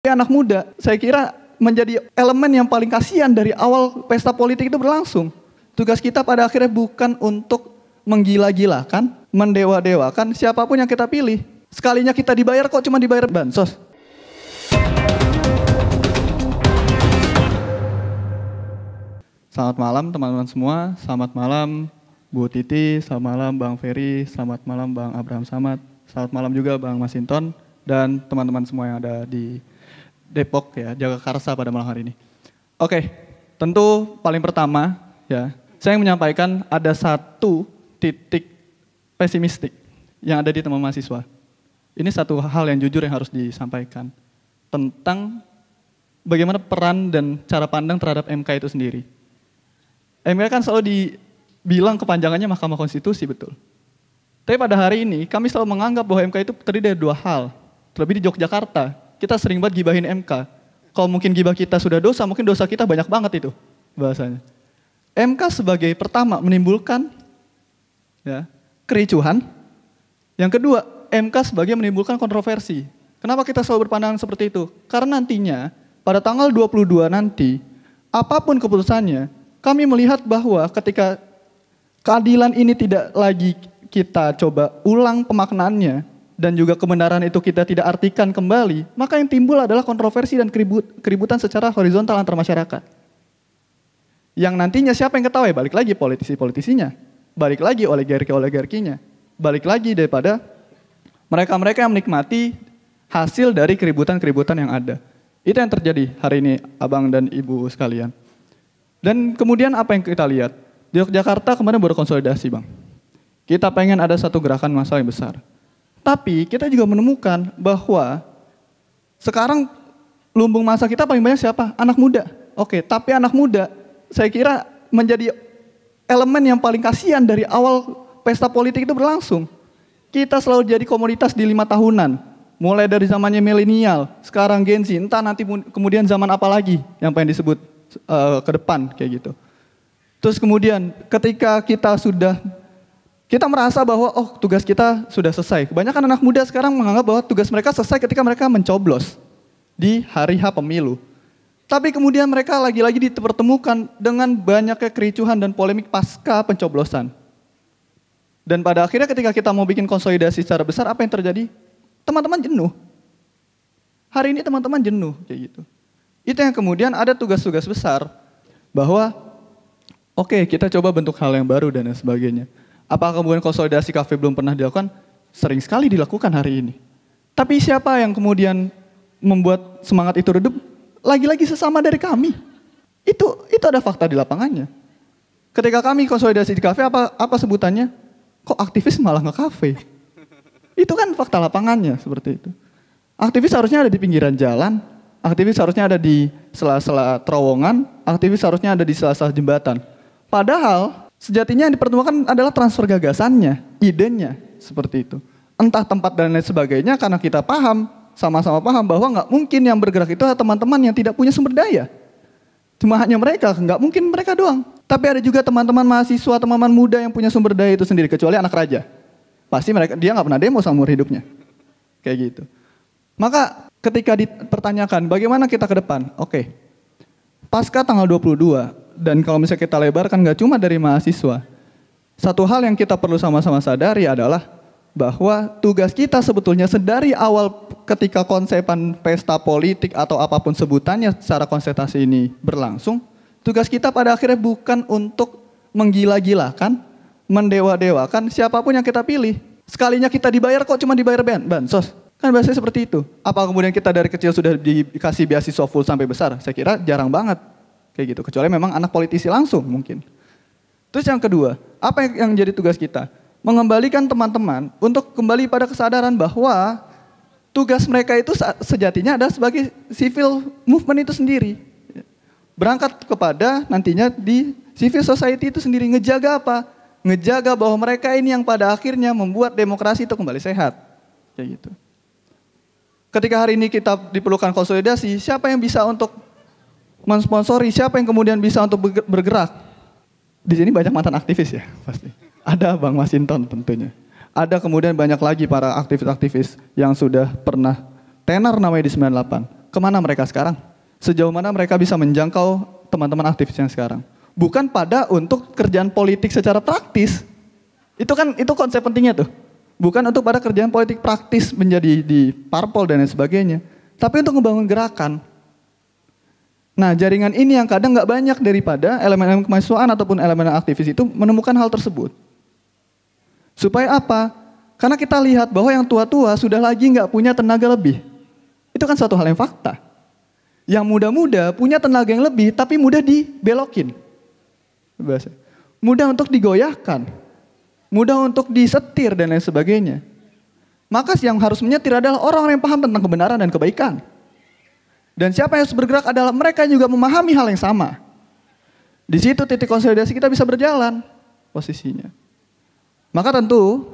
Anak muda, saya kira menjadi elemen yang paling kasihan dari awal pesta politik itu berlangsung. Tugas kita pada akhirnya bukan untuk menggila-gilakan, mendewa-dewakan siapapun yang kita pilih. Sekalinya kita dibayar kok cuma dibayar bansos. Selamat malam teman-teman semua, selamat malam Bu Titi, selamat malam Bang Ferry, selamat malam Bang Abraham Samad, selamat malam juga Bang Masinton, dan teman-teman semua yang ada di Depok ya, Jagakarsa pada malam hari ini. Oke, tentu paling pertama ya, saya ingin menyampaikan ada satu titik pesimistik yang ada di teman mahasiswa. Ini satu hal yang jujur yang harus disampaikan tentang bagaimana peran dan cara pandang terhadap MK itu sendiri. MK kan selalu dibilang kepanjangannya Mahkamah Konstitusi, betul. Tapi pada hari ini kami selalu menganggap bahwa MK itu terdiri dari dua hal. Terlebih di Yogyakarta, kita sering banget gibahin MK. Kalau mungkin gibah kita sudah dosa, mungkin dosa kita banyak banget itu bahasanya. MK sebagai pertama menimbulkan ya, kericuhan. Yang kedua, MK sebagai menimbulkan kontroversi. Kenapa kita selalu berpandangan seperti itu? Karena nantinya pada tanggal 22 nanti, apapun keputusannya, kami melihat bahwa ketika keadilan ini tidak lagi kita coba ulang pemaknaannya, dan juga kebenaran itu kita tidak artikan kembali, maka yang timbul adalah kontroversi dan keributan secara horizontal antar masyarakat. Yang nantinya siapa yang ketahui? Balik lagi politisi-politisinya, balik lagi oligarki-oligarkinya, balik lagi daripada mereka-mereka yang menikmati hasil dari keributan-keributan yang ada. Itu yang terjadi hari ini, Abang dan Ibu sekalian. Dan kemudian apa yang kita lihat? Di Yogyakarta kemarin berkonsolidasi, Bang. Kita pengen ada satu gerakan massa yang besar. Tapi kita juga menemukan bahwa sekarang lumbung massa kita paling banyak siapa? Anak muda. Oke, tapi anak muda saya kira menjadi elemen yang paling kasihan dari awal pesta politik itu berlangsung. Kita selalu jadi komoditas di 5 tahunan. Mulai dari zamannya milenial, sekarang Gen Z, entah nanti kemudian zaman apa lagi yang pengen disebut ke depan kayak gitu. Terus kemudian ketika kita merasa bahwa tugas kita sudah selesai. Kebanyakan anak muda sekarang menganggap bahwa tugas mereka selesai ketika mereka mencoblos di hari H pemilu. Tapi kemudian mereka lagi-lagi dipertemukan dengan banyaknya kericuhan dan polemik pasca pencoblosan. Dan pada akhirnya ketika kita mau bikin konsolidasi secara besar, apa yang terjadi? Teman-teman jenuh. Hari ini teman-teman jenuh kayak gitu. Itu yang kemudian ada tugas-tugas besar bahwa kita coba bentuk hal yang baru dan sebagainya. Apakah kemudian konsolidasi kafe belum pernah dilakukan? Sering sekali dilakukan hari ini. Tapi siapa yang kemudian membuat semangat itu redup? Lagi-lagi sesama dari kami. Itu ada fakta di lapangannya. Ketika kami konsolidasi di kafe, apa sebutannya? Kok aktivis malah nge-kafe? Itu kan fakta lapangannya seperti itu. Aktivis harusnya ada di pinggiran jalan, aktivis harusnya ada di sela-sela terowongan, aktivis harusnya ada di sela-sela jembatan. Padahal sejatinya yang dipertemukan adalah transfer gagasannya, idenya, seperti itu. Entah tempat dan lain sebagainya karena kita sama-sama paham bahwa nggak mungkin yang bergerak itu adalah teman-teman yang tidak punya sumber daya. Cuma hanya mereka, nggak mungkin mereka doang. Tapi ada juga teman-teman mahasiswa, teman-teman muda yang punya sumber daya itu sendiri, kecuali anak raja. Pasti dia nggak pernah demo seumur hidupnya. Kayak gitu. Maka ketika dipertanyakan bagaimana kita ke depan, pasca tanggal 22, dan kalau misalnya kita lebarkan nggak cuma dari mahasiswa, satu hal yang kita perlu sama-sama sadari adalah bahwa tugas kita sebetulnya sedari awal ketika konsepan pesta politik atau apapun sebutannya secara konsentrasi ini berlangsung, tugas kita pada akhirnya bukan untuk menggila-gilakan, mendewa-dewakan siapapun yang kita pilih. Sekalinya kita dibayar kok cuma dibayar bansos. Kan bahasanya seperti itu. Apa kemudian kita dari kecil sudah dikasih beasiswa full sampai besar? Saya kira jarang banget. Kayak gitu, kecuali memang anak politisi langsung mungkin. Terus yang kedua, apa yang jadi tugas kita? Mengembalikan teman-teman untuk kembali pada kesadaran bahwa tugas mereka itu sejatinya adalah sebagai civil movement itu sendiri. Berangkat kepada nantinya di civil society itu sendiri, ngejaga apa? Ngejaga bahwa mereka ini yang pada akhirnya membuat demokrasi itu kembali sehat. Kayak gitu. Ketika hari ini kita diperlukan konsolidasi, siapa yang bisa untuk mensponsori, siapa yang kemudian bisa untuk bergerak? Di sini banyak mantan aktivis ya, pasti. Ada Bang Masinton tentunya. Ada kemudian banyak lagi para aktivis-aktivis yang sudah pernah tenar namanya di 98. Kemana mereka sekarang? Sejauh mana mereka bisa menjangkau teman-teman aktivis yang sekarang? Bukan pada untuk kerjaan politik secara praktis. Itu konsep pentingnya tuh. Bukan untuk pada kerjaan politik praktis menjadi di parpol dan lain sebagainya. Tapi untuk membangun gerakan. Nah, jaringan ini yang kadang nggak banyak daripada elemen-elemen kemahasiswaan ataupun elemen aktivis itu menemukan hal tersebut. Supaya apa? Karena kita lihat bahwa yang tua-tua sudah lagi nggak punya tenaga lebih. Itu kan suatu hal yang fakta. Yang muda-muda punya tenaga yang lebih, tapi mudah dibelokin. Mudah untuk digoyahkan. Mudah untuk disetir dan lain sebagainya. Maka yang harus menyetir adalah orang-orang yang paham tentang kebenaran dan kebaikan. Dan siapa yang harus bergerak adalah mereka yang juga memahami hal yang sama. Di situ titik konsolidasi kita bisa berjalan posisinya. Maka tentu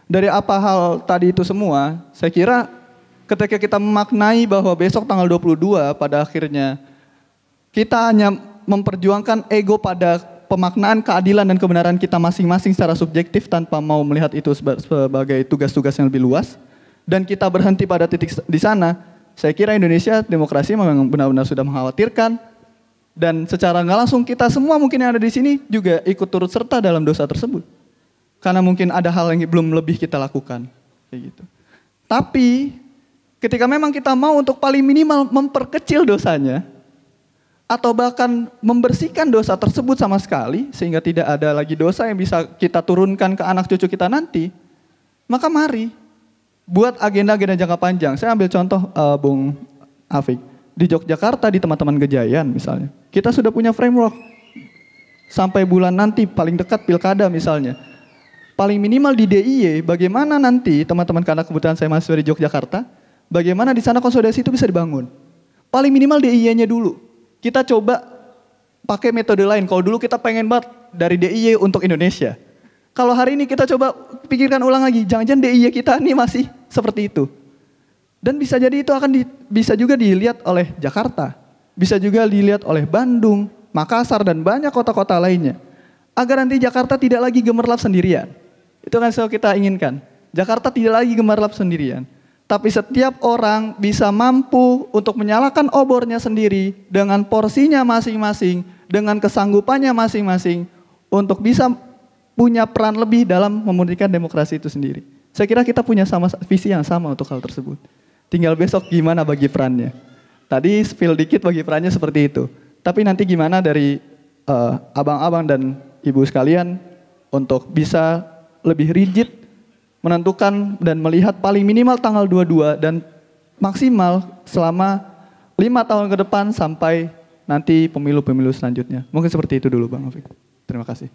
dari apa hal tadi itu semua, saya kira ketika kita memaknai bahwa besok tanggal 22 pada akhirnya kita hanya memperjuangkan ego pada pemaknaan keadilan dan kebenaran kita masing-masing secara subjektif tanpa mau melihat itu sebagai tugas-tugas yang lebih luas, dan kita berhenti pada titik di sana, saya kira Indonesia demokrasi memang benar-benar sudah mengkhawatirkan, dan secara nggak langsung kita semua mungkin yang ada di sini juga ikut turut serta dalam dosa tersebut. Karena mungkin ada hal yang belum lebih kita lakukan, kayak gitu. Tapi ketika memang kita mau untuk paling minimal memperkecil dosanya, atau bahkan membersihkan dosa tersebut sama sekali, sehingga tidak ada lagi dosa yang bisa kita turunkan ke anak cucu kita nanti, maka mari buat agenda-agenda jangka panjang. Saya ambil contoh Bung Afik, di Yogyakarta di teman-teman Gejayan misalnya, kita sudah punya framework sampai bulan nanti paling dekat pilkada misalnya. Paling minimal di DIY, bagaimana nanti teman-teman, karena kebetulan saya mahasiswa di Yogyakarta, bagaimana di sana konsolidasi itu bisa dibangun. Paling minimal DIY-nya dulu. Kita coba pakai metode lain. Kalau dulu kita pengen banget dari DIY untuk Indonesia. Kalau hari ini kita coba pikirkan ulang lagi, jangan-jangan DIY kita ini masih seperti itu. Dan bisa jadi itu bisa juga dilihat oleh Jakarta. Bisa juga dilihat oleh Bandung, Makassar, dan banyak kota-kota lainnya. Agar nanti Jakarta tidak lagi gemerlap sendirian. Itu kan selalu kita inginkan. Jakarta tidak lagi gemerlap sendirian. Tapi setiap orang bisa mampu untuk menyalakan obornya sendiri dengan porsinya masing-masing, dengan kesanggupannya masing-masing untuk bisa punya peran lebih dalam memurnikan demokrasi itu sendiri. Saya kira kita punya visi yang sama untuk hal tersebut. Tinggal besok gimana bagi perannya. Tadi spill dikit bagi perannya seperti itu. Tapi nanti gimana dari abang-abang dan ibu sekalian untuk bisa lebih rigid menentukan dan melihat paling minimal tanggal 22 dan maksimal selama 5 tahun ke depan sampai nanti pemilu-pemilu selanjutnya. Mungkin seperti itu dulu Bang Afik. Terima kasih.